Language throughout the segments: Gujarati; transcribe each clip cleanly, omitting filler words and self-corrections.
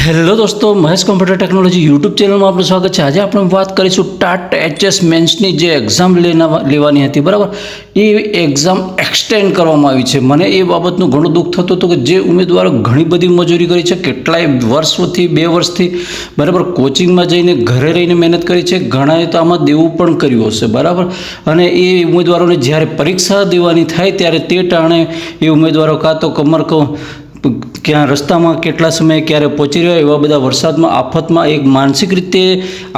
હેલો દોસ્તો, મહેશ કોમ્પ્યુટર ટેકનોલોજી યુટ્યુબ ચેનલમાં આપનું સ્વાગત છે। આજે આપણે વાત કરીશું ટાટ એચએસ મેન્સની જે એક્ઝામ લેવાની હતી, બરાબર, એ એક્ઝામ એક્સટેન્ડ કરવામાં આવી છે। મને એ બાબતનું ઘણું દુઃખ થતું હતું કે જે ઉમેદવારો ઘણી બધી મજૂરી કરી છે, કેટલાય વર્ષોથી 2 વર્ષથી, બરાબર, કોચિંગમાં જઈને ઘરે રહીને મહેનત કરી છે, ઘણાએ તો આમાં દેવું પણ કર્યું હશે, બરાબર, અને એ ઉમેદવારોને જ્યારે પરીક્ષા દેવાની થાય ત્યારે તે ટાણે એ ઉમેદવારો કાં તો ક્યાં રસ્તામાં કેટલા સમયે ક્યારે પહોંચી રહ્યા, એવા બધા વરસાદમાં આફતમાં એક માનસિક રીતે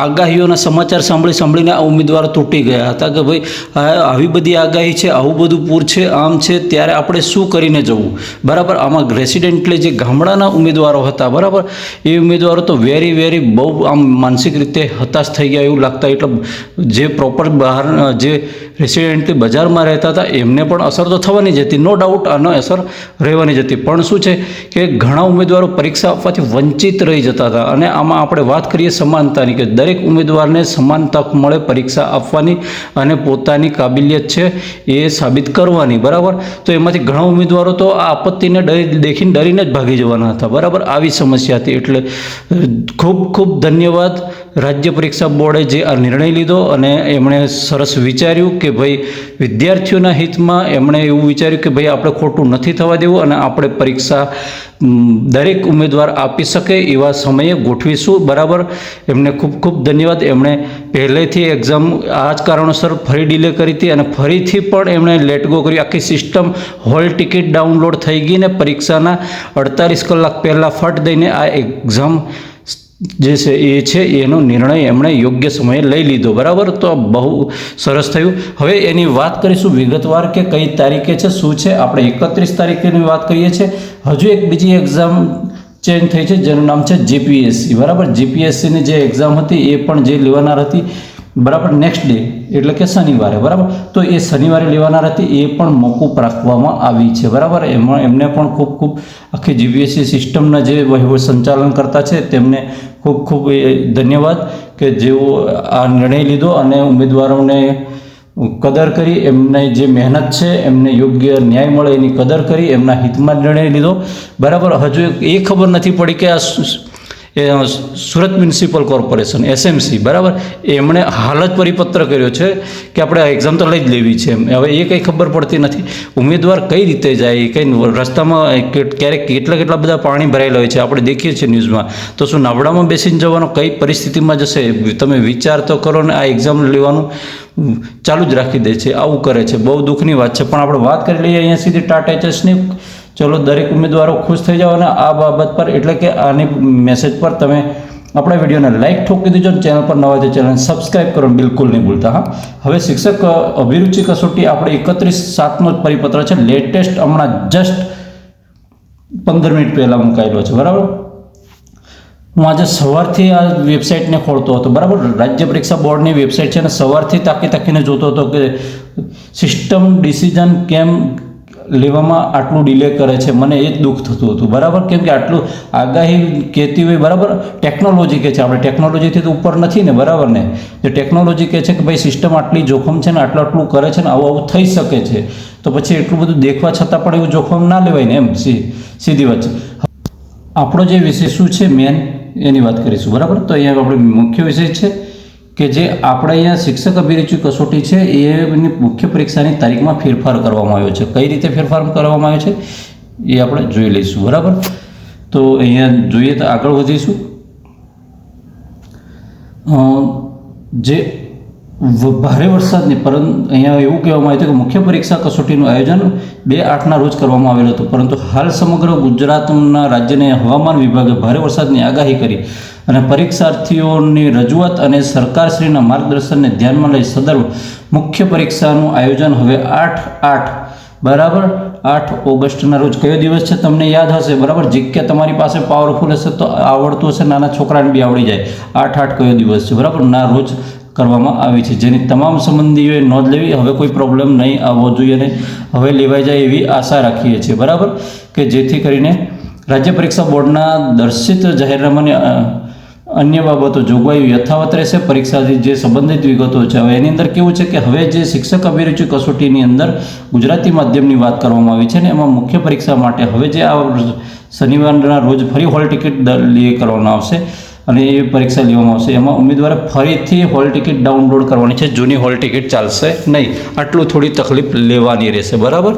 આગાહીઓના સમાચાર સાંભળીને આ ઉમેદવારો તૂટી ગયા હતા કે ભાઈ આવી બધી આગાહી છે, આવું બધું પૂર છે, આમ છે, ત્યારે આપણે શું કરીને જવું, બરાબર। આમાં રેસિડેન્ટલી જે ગામડાના ઉમેદવારો હતા, બરાબર, એ ઉમેદવારો તો વેરી બહુ આમ માનસિક રીતે હતાશ થઈ ગયા એવું લાગતા। એટલે જે પ્રોપર બહાર જે રેસિડેન્ટલી બજારમાં રહેતા હતા એમને પણ અસર તો થવાની જ હતી, નો ડાઉટ આનો અસર રહેવાની જ હતી, પણ શું છે કે ઘણા ઉમેદવારો પરીક્ષા આપવાથી વંચિત રહી જતા હતા। અને આમાં આપણે વાત કરીએ સમાનતાની, કે દરેક ઉમેદવારને સમાન તક મળે પરીક્ષા આપવાની અને પોતાની કાબિલિયત છે એ સાબિત કરવાની, બરાબર। તો એમાંથી ઘણા ઉમેદવારો તો આ આપત્તિને ડરીને જ ભાગી જવાના હતા, બરાબર, આવી સમસ્યા હતી। એટલે ખૂબ ધન્યવાદ રાજ્ય પરીક્ષા બોર્ડે જે આ નિર્ણય લીધો અને એમણે સરસ વિચાર્યું કે ભાઈ વિદ્યાર્થીઓના હિતમાં એમણે એવું વિચાર્યું કે ભાઈ આપણે ખોટું નથી થવા દેવું અને આપણે પરીક્ષા દરેક ઉમેદવાર આપી શકે એવા સમયે ગોઠવીશું, બરાબર। એમને ખૂબ ધન્યવાદ। એમણે પહેલેથી એક્ઝામ આ જ કારણોસર ફરી ડિલે કરી હતી અને ફરીથી પણ એમણે લેટ ગો કરી, આખી સિસ્ટમ હોલ ટિકિટ ડાઉનલોડ થઈ ગઈ ને પરીક્ષાના 48 કલાક પહેલાં ફટ દઈને આ એક્ઝામ જે છે એ છે એનો નિર્ણય એમણે યોગ્ય સમયે લઈ લીધો, બરાબર। તો બહુ સરસ થયું। હવે એની વાત કરીશું વિગતવાર કે કઈ તારીખે છે, શું છે। આપણે 31 તારીખેની વાત કરીએ છીએ। હજુ એક બીજી એક્ઝામ ચેન્જ થઈ છે જેનું નામ છે જીપીએસસી, બરાબર। જીપીએસસીની જે એક્ઝામ હતી એ પણ જે લેવાનાર હતી, બરાબર, નેક્સ્ટ ડે એટલે કે શનિવારે, બરાબર, તો એ શનિવારે લેવાનાર હતી, એ પણ મોકૂફ રાખવામાં આવી છે, બરાબર। એમને પણ ખૂબ આખી જીપીએસસી સિસ્ટમના જે વહીવટ સંચાલન કરતા છે તેમને ખૂબ ધન્યવાદ કે જેઓ આ નિર્ણય લીધો અને ઉમેદવારોને કદર કરી, એમને જે મહેનત છે એમને યોગ્ય ન્યાય મળે એની કદર કરી, એમના હિતમાં નિર્ણય લીધો, બરાબર। હજુ એ ખબર નથી પડી કે આ સુરત મ્યુનિસિપલ કોર્પોરેશન એસએમસી, બરાબર, એમણે હાલ જ પરિપત્ર કર્યો છે કે આપણે આ એક્ઝામ તો લઈ જ લેવી છે એમ। હવે એ કંઈ ખબર પડતી નથી, ઉમેદવાર કઈ રીતે જાય, કંઈ રસ્તામાં ક્યારેક કેટલા બધા પાણી ભરાયેલા હોય છે, આપણે દેખીએ છીએ ન્યૂઝમાં, તો શું નાવડામાં બેસીને જવાનો, કઈ પરિસ્થિતિમાં જશે, તમે વિચાર તો કરો ને। આ એક્ઝામ લેવાનું ચાલુ જ રાખી દે છે, આવું કરે છે, બહુ દુઃખની વાત છે। પણ આપણે વાત કરી લઈએ અહીંયા સીધી ટાટ એચએસની। ચલો, દરેક ઉમેદવારો ખુશ થઈ જાઓ અને આ બાબત પર એટલે કે આની મેસેજ પર તમે આપણા વિડીયોને લાઇક ઠોકી દેજો અને ચેનલ પર નવા હોય તો ચેનલને સબસ્ક્રાઈબ કરવાનું બિલકુલ નહીં ભૂલતા, હા। હવે શિક્ષક અભિરુચિ કસોટી આપણે 31/7નો જ પરિપત્ર છે, લેટેસ્ટ હમણાં જસ્ટ 15 મિનિટ પહેલાં મુકાયેલો છે, બરાબર। હું આજે સવારથી આ વેબસાઇટને ખોલતો હતો, બરાબર, રાજ્ય પરીક્ષા બોર્ડની વેબસાઇટ છે, અને સવારથી તાકીને જોતો હતો કે સિસ્ટમ ડિસિઝન કેમ લેવામાં આટલું ડિલે કરે છે। મને એ જ દુઃખ થતું હતું, બરાબર, કેમ કે આટલું આગાહી કહેતી હોય, બરાબર, ટેકનોલોજી કહે છે, આપણે ટેકનોલોજીથી તો ઉપર નથી ને, બરાબર ને, જે ટેકનોલોજી કહે છે કે ભાઈ સિસ્ટમ આટલી જોખમ છે ને આટલું કરે છે ને આવું થઈ શકે છે, તો પછી એટલું બધું દેખવા છતાં પણ એવું જોખમ ના લેવાય ને, એમ સીધી વાત છે। આપણો જે વિષય શું છે મેન એની વાત કરીશું, બરાબર। તો અહીંયા આપણે મુખ્ય વિષય છે કે જે આપણે અહીંયા શિક્ષક અભિરુચિ કસોટી છે એની મુખ્ય પરીક્ષાની તારીખમાં ફેરફાર કરવામાં આવ્યો છે। કઈ રીતે ફેરફાર કરવામાં આવ્યો છે એ આપણે જોઈ લઈશું, બરાબર। તો અહીંયા જોઈએ તો આગળ વધીશું। જે ભારે વરસાદની પરંતુ અહીંયા એવું કહેવામાં આવ્યું હતું કે મુખ્ય પરીક્ષા કસોટીનું આયોજન 2/8ના રોજ કરવામાં આવેલું હતું, પરંતુ હાલ સમગ્ર ગુજરાતના રાજ્યને હવામાન વિભાગે ભારે વરસાદની આગાહી કરી અને પરીક્ષાર્થીઓની રજૂઆત અને સરકારશ્રીના માર્ગદર્શનને ધ્યાનમાં લઈ સદર મુખ્ય પરીક્ષાનું આયોજન હવે 8/8, બરાબર, 8 ઓગસ્ટના રોજ, કયો દિવસ છે તમને યાદ હશે, બરાબર, જીકે તમારી પાસે પાવરફુલ હશે તો આવડતું હશે, નાના છોકરાને બી આવડી જાય, 8/8 કયો દિવસ છે, બરાબર, ના રોજ કરવામાં આવી છે, જેની તમામ સંબંધીઓએ નોંધ લેવી। હવે કોઈ પ્રોબ્લેમ નહીં આવવો જોઈએ અને હવે લેવાઈ જાય એવી આશા રાખીએ છીએ, બરાબર, કે જેથી કરીને રાજ્ય પરીક્ષા બોર્ડના દર્શિત જાહેરનામાની અન્ય બાબતો જોગવાઈઓ યથાવત રહેશે. પરીક્ષાથી જે સંબંધિત વિગતો છે હવે એની અંદર કેવું છે કે હવે જે શિક્ષક અભિરુચિ કસોટીની અંદર ગુજરાતી માધ્યમની વાત કરવામાં આવી છે ને એમાં મુખ્ય પરીક્ષા માટે હવે જે આ શનિવારના રોજ ફરી હોલ ટિકિટ કરવામાં આવશે અને એ પરીક્ષા લેવામાં આવશે. એમાં ઉમેદવારે ફરીથી હોલ ટિકિટ ડાઉનલોડ કરવાની છે, જૂની હોલ ટિકિટ ચાલશે નહીં. આટલું થોડી તકલીફ લેવાની રહેશે. બરાબર.